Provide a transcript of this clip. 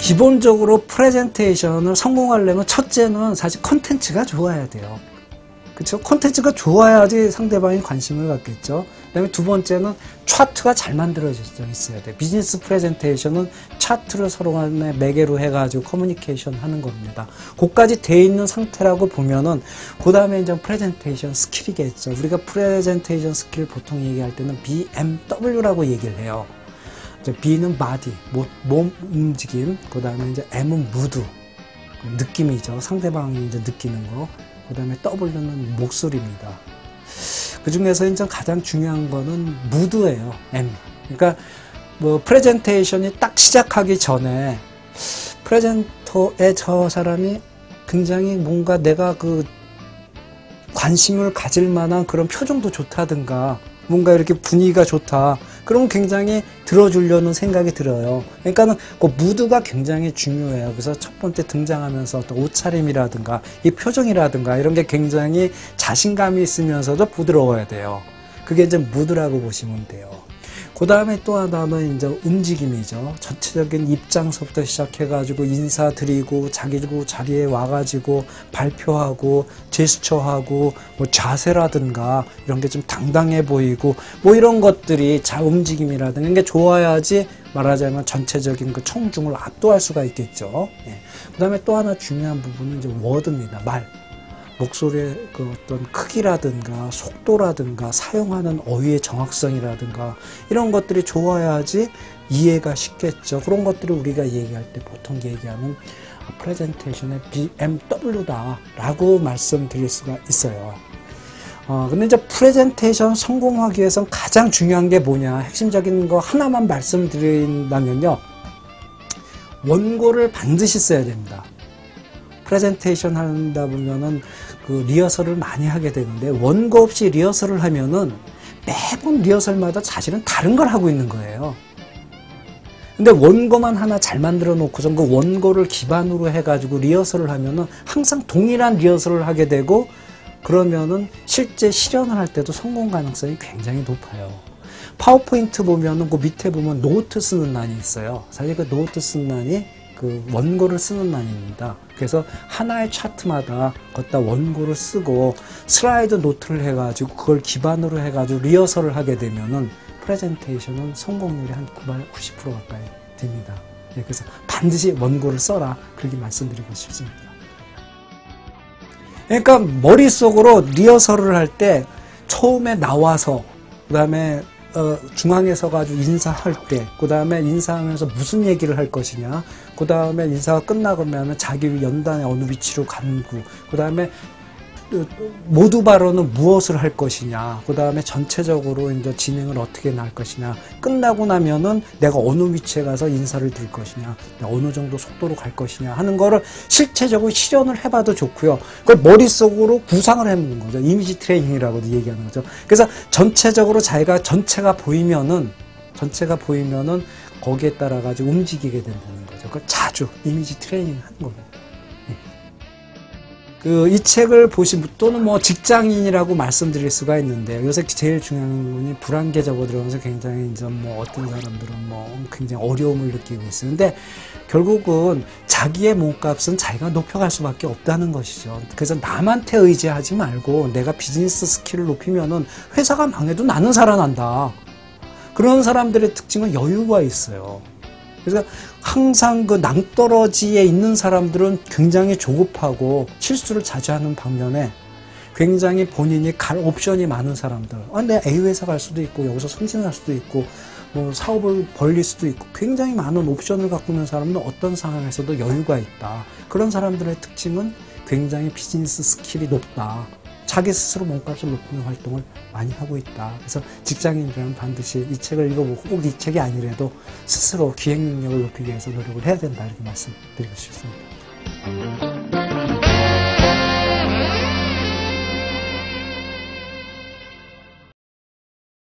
기본적으로 프레젠테이션을 성공하려면 첫째는 사실 컨텐츠가 좋아야 돼요. 그렇죠? 콘텐츠가 좋아야지 상대방이 관심을 갖겠죠. 그다음에 두 번째는 차트가 잘 만들어져 있어야 돼. 비즈니스 프레젠테이션은 차트를 서로 간에 매개로 해가지고 커뮤니케이션 하는 겁니다. 그까지 돼 있는 상태라고 보면은 그 다음에 이제 프레젠테이션 스킬이겠죠. 우리가 프레젠테이션 스킬을 보통 얘기할 때는 BMW라고 얘기를 해요. 이제 B는 바디, 몸 움직임, 그 다음에 이제 M은 무드, 느낌이죠. 상대방이 이제 느끼는 거. 그 다음에 W는 목소리입니다. 그 중에서 이제 가장 중요한 거는 무드예요. M. 그러니까 뭐 프레젠테이션이 딱 시작하기 전에 프레젠터의 저 사람이 굉장히 뭔가 내가 그 관심을 가질 만한 그런 표정도 좋다든가 뭔가 이렇게 분위기가 좋다. 그러면 굉장히 들어주려는 생각이 들어요. 그러니까는 그 무드가 굉장히 중요해요. 그래서 첫 번째 등장하면서 어떤 옷차림이라든가 이 표정이라든가 이런 게 굉장히 자신감이 있으면서도 부드러워야 돼요. 그게 이제 무드라고 보시면 돼요. 그 다음에 또 하나는 이제 움직임이죠. 전체적인 입장서부터 시작해가지고 인사드리고 자기 자리에 와가지고 발표하고 제스처하고 뭐 자세라든가 이런 게 좀 당당해 보이고 뭐 이런 것들이 움직임이라든가 이게 좋아야지 말하자면 전체적인 그 청중을 압도할 수가 있겠죠. 예. 그 다음에 또 하나 중요한 부분은 이제 워드입니다. 말. 목소리의 그 어떤 크기라든가 속도라든가 사용하는 어휘의 정확성이라든가 이런 것들이 좋아야지 이해가 쉽겠죠. 그런 것들을 우리가 얘기할 때 보통 얘기하는 프레젠테이션의 BMW다 라고 말씀드릴 수가 있어요. 근데 이제 프레젠테이션 성공하기 위해서는 가장 중요한 게 뭐냐, 핵심적인 거 하나만 말씀드린다면요, 원고를 반드시 써야 됩니다. 프레젠테이션 한다 보면은 그 리허설을 많이 하게 되는데 원고 없이 리허설을 하면은 매번 리허설마다 사실은 다른 걸 하고 있는 거예요. 근데 원고만 하나 잘 만들어 놓고선 그 원고를 기반으로 해가지고 리허설을 하면은 항상 동일한 리허설을 하게 되고 그러면은 실제 실현을 할 때도 성공 가능성이 굉장히 높아요. 파워포인트 보면은 그 밑에 보면 노트 쓰는 란이 있어요. 사실 그 노트 쓰는 란이 그 원고를 쓰는 란입니다. 그래서 하나의 차트마다 거기다 원고를 쓰고 슬라이드 노트를 해가지고 그걸 기반으로 해가지고 리허설을 하게 되면은 프레젠테이션은 성공률이 한 90% 가까이 됩니다. 네, 그래서 반드시 원고를 써라, 그렇게 말씀드리고 싶습니다. 그러니까 머릿속으로 리허설을 할 때 처음에 나와서 그 다음에 중앙에 서가지고 인사할 때, 그 다음에 인사하면서 무슨 얘기를 할 것이냐, 그 다음에 인사가 끝나면 자기 연단의 어느 위치로 간구, 그 다음에 모두 발언은 무엇을 할 것이냐, 그 다음에 전체적으로 이제 진행을 어떻게 날 것이냐, 끝나고 나면은 내가 어느 위치에 가서 인사를 드릴 것이냐, 어느 정도 속도로 갈 것이냐 하는 거를 실체적으로 실현을 해봐도 좋고요. 그걸 머릿속으로 구상을 해보는 거죠. 이미지 트레이닝이라고도 얘기하는 거죠. 그래서 전체적으로 자기가 전체가 보이면은 거기에 따라 가지고 움직이게 된다는 거죠. 그걸 자주 이미지 트레이닝 하는 겁니다. 이 책을 보시면 또는 뭐 직장인이라고 말씀드릴 수가 있는데, 요새 제일 중요한 부분이 불안개 접어들어가면서 굉장히 이제 뭐 어떤 사람들은 뭐 굉장히 어려움을 느끼고 있는데, 결국은 자기의 몸값은 자기가 높여갈 수밖에 없다는 것이죠. 그래서 남한테 의지하지 말고 내가 비즈니스 스킬을 높이면은 회사가 망해도 나는 살아난다. 그런 사람들의 특징은 여유가 있어요. 그래서 항상 그 낭떠러지에 있는 사람들은 굉장히 조급하고 실수를 자주 하는 반면에 굉장히 본인이 갈 옵션이 많은 사람들, 내가 A 회사 갈 수도 있고 여기서 승진할 수도 있고 뭐 사업을 벌릴 수도 있고 굉장히 많은 옵션을 갖고 있는 사람은 어떤 상황에서도 여유가 있다. 그런 사람들의 특징은 굉장히 비즈니스 스킬이 높다. 자기 스스로 몸값을 높이는 활동을 많이 하고 있다. 그래서 직장인들은 반드시 이 책을 읽어보고 꼭 이 책이 아니라도 스스로 기획 능력을 높이기 위해서 노력을 해야 된다, 이렇게 말씀드리고 싶습니다.